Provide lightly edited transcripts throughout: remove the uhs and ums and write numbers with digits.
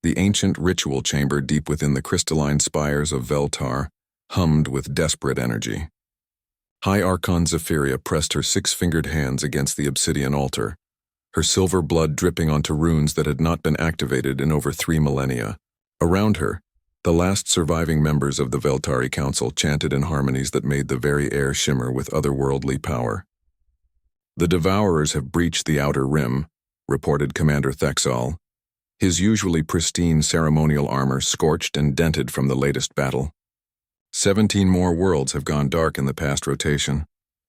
The ancient ritual chamber deep within the crystalline spires of Veltar hummed with desperate energy. High Archon Zephyria pressed her six-fingered hands against the obsidian altar, her silver blood dripping onto runes that had not been activated in over 3 millennia. Around her, the last surviving members of the Veltari Council chanted in harmonies that made the very air shimmer with otherworldly power. "The Devourers have breached the outer rim," reported Commander Thexal, his usually pristine ceremonial armor scorched and dented from the latest battle. 17 more worlds have gone dark in the past rotation.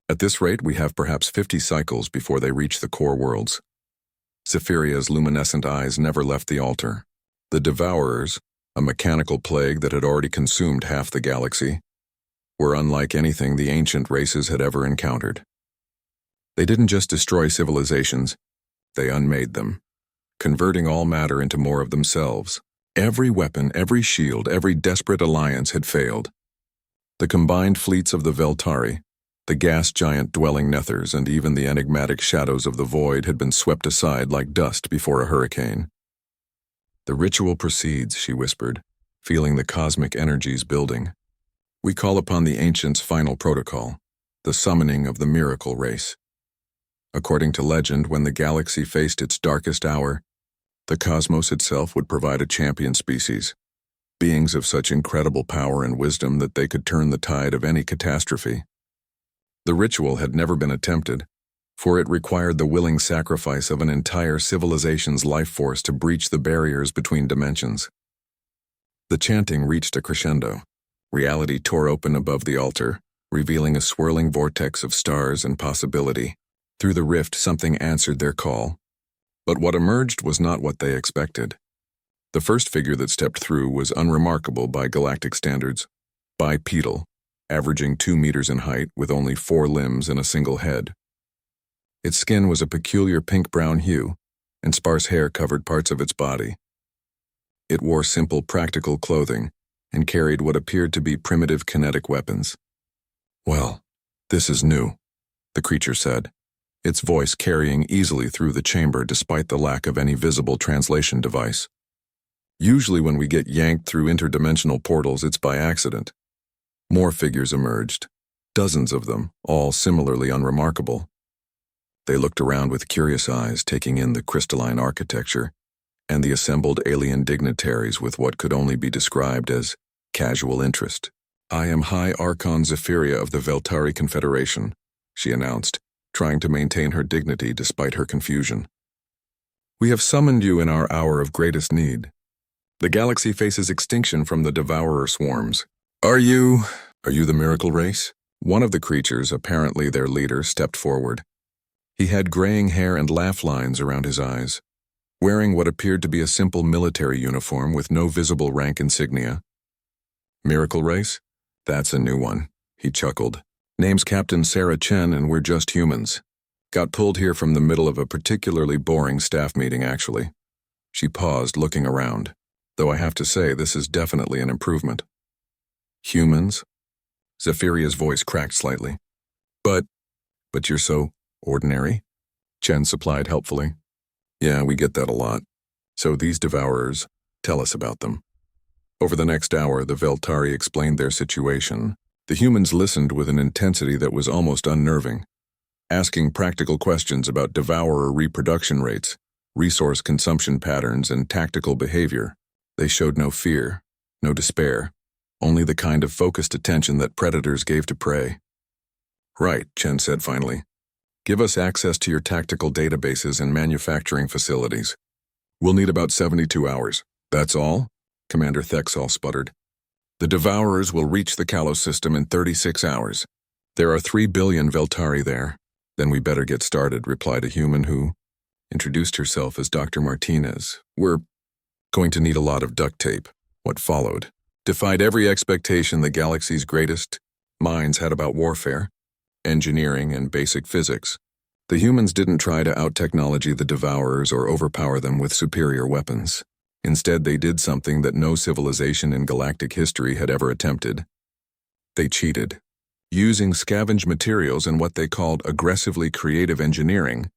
At this rate, we have perhaps 50 cycles before they reach the core worlds. Zephyria's luminescent eyes never left the altar. The Devourers, a mechanical plague that had already consumed half the galaxy, were unlike anything the ancient races had ever encountered. They didn't just destroy civilizations, they unmade them, converting all matter into more of themselves. Every weapon, every shield, every desperate alliance had failed. The combined fleets of the Veltari, the gas giant dwelling Nethers, and even the enigmatic shadows of the void had been swept aside like dust before a hurricane. "The ritual proceeds," she whispered, feeling the cosmic energies building. "We call upon the ancients' final protocol, the summoning of the miracle race." According to legend, when the galaxy faced its darkest hour, the cosmos itself would provide a champion species, beings of such incredible power and wisdom that they could turn the tide of any catastrophe. The ritual had never been attempted, for it required the willing sacrifice of an entire civilization's life force to breach the barriers between dimensions. The chanting reached a crescendo. Reality tore open above the altar, revealing a swirling vortex of stars and possibility. Through the rift, something answered their call. But what emerged was not what they expected. The first figure that stepped through was unremarkable by galactic standards, bipedal, averaging 2 meters in height with only 4 limbs and a single head. Its skin was a peculiar pink-brown hue, and sparse hair covered parts of its body. It wore simple, practical clothing and carried what appeared to be primitive kinetic weapons. "Well, this is new," the creature said, its voice carrying easily through the chamber despite the lack of any visible translation device. "Usually when we get yanked through interdimensional portals, it's by accident." More figures emerged, dozens of them, all similarly unremarkable. They looked around with curious eyes, taking in the crystalline architecture and the assembled alien dignitaries with what could only be described as casual interest. "I am High Archon Zephyria of the Veltari Confederation," she announced, trying to maintain her dignity despite her confusion. "We have summoned you in our hour of greatest need. The galaxy faces extinction from the devourer swarms. Are you the miracle race?" One of the creatures, apparently their leader, stepped forward. He had graying hair and laugh lines around his eyes, wearing what appeared to be a simple military uniform with no visible rank insignia. "Miracle race? That's a new one," he chuckled. "Name's Captain Sarah Chen, and we're just humans. Got pulled here from the middle of a particularly boring staff meeting, actually." She paused, looking around, though I have to say this is definitely an improvement. "Humans?" Zephyria's voice cracked slightly. But you're so ordinary?" Chen supplied helpfully. "Yeah, we get that a lot. So these devourers, tell us about them." Over the next hour, the Veltari explained their situation. The humans listened with an intensity that was almost unnerving, asking practical questions about devourer reproduction rates, resource consumption patterns, and tactical behavior. They showed no fear, no despair, only the kind of focused attention that predators gave to prey. "Right," Chen said finally. "Give us access to your tactical databases and manufacturing facilities. We'll need about 72 hours. "That's all?" Commander Thexal sputtered. "The Devourers will reach the Kalos system in 36 hours. There are 3 billion Veltari there." "Then we better get started," replied a human who introduced herself as Dr. Martinez. "We're going to need a lot of duct tape." What followed defied every expectation the galaxy's greatest minds had about warfare, engineering, and basic physics. The humans didn't try to out-technology the Devourers or overpower them with superior weapons. Instead, they did something that no civilization in galactic history had ever attempted. They cheated. Using scavenged materials and what they called aggressively creative engineering,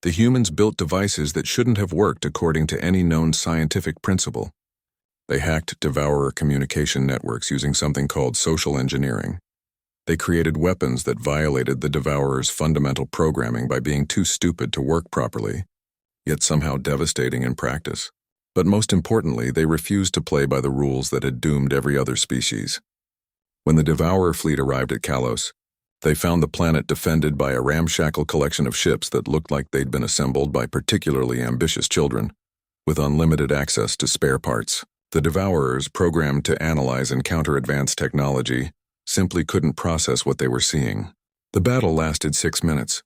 the humans built devices that shouldn't have worked according to any known scientific principle. They hacked Devourer communication networks using something called social engineering. They created weapons that violated the Devourer's fundamental programming by being too stupid to work properly, yet somehow devastating in practice. But most importantly, they refused to play by the rules that had doomed every other species. When the Devourer fleet arrived at Kalos, they found the planet defended by a ramshackle collection of ships that looked like they'd been assembled by particularly ambitious children, with unlimited access to spare parts. The Devourers, programmed to analyze and counter advanced technology, simply couldn't process what they were seeing. The battle lasted 6 minutes.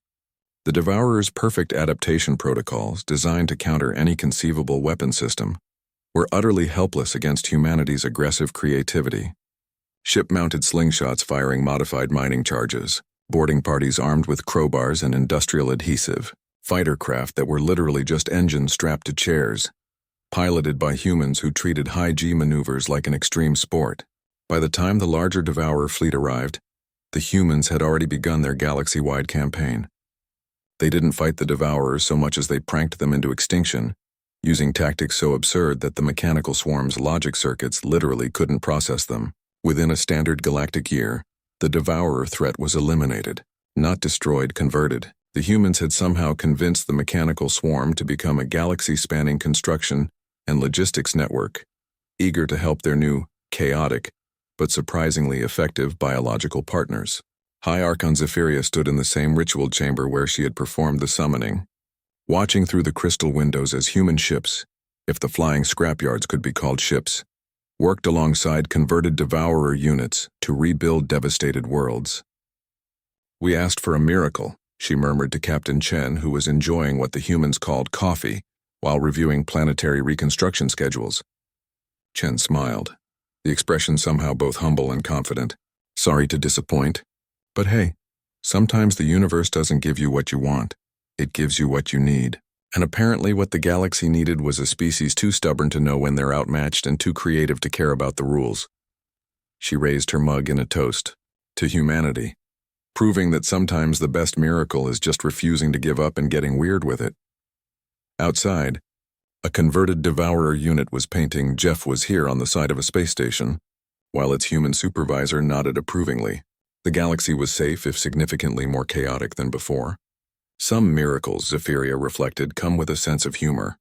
The Devourers' perfect adaptation protocols, designed to counter any conceivable weapon system, were utterly helpless against humanity's aggressive creativity. Ship-mounted slingshots firing modified mining charges, boarding parties armed with crowbars and industrial adhesive, fighter craft that were literally just engines strapped to chairs, piloted by humans who treated high-G maneuvers like an extreme sport. By the time the larger Devourer fleet arrived, the humans had already begun their galaxy-wide campaign. They didn't fight the Devourers so much as they pranked them into extinction, using tactics so absurd that the mechanical swarm's logic circuits literally couldn't process them. Within a standard galactic year, the Devourer threat was eliminated, not destroyed, converted. The humans had somehow convinced the mechanical swarm to become a galaxy-spanning construction and logistics network, eager to help their new, chaotic, but surprisingly effective biological partners. High Archon Zephyria stood in the same ritual chamber where she had performed the summoning, watching through the crystal windows as human ships, if the flying scrapyards could be called ships, worked alongside converted Devourer units to rebuild devastated worlds. "We asked for a miracle," she murmured to Captain Chen, who was enjoying what the humans called coffee while reviewing planetary reconstruction schedules. Chen smiled, the expression somehow both humble and confident. "Sorry to disappoint, but hey, sometimes the universe doesn't give you what you want, it gives you what you need." And apparently what the galaxy needed was a species too stubborn to know when they're outmatched and too creative to care about the rules. She raised her mug in a toast to humanity, proving that sometimes the best miracle is just refusing to give up and getting weird with it. Outside, a converted Devourer unit was painting "Jeff was here" on the side of a space station, while its human supervisor nodded approvingly. The galaxy was safe, if significantly more chaotic than before. Some miracles, Zephyria reflected, come with a sense of humor.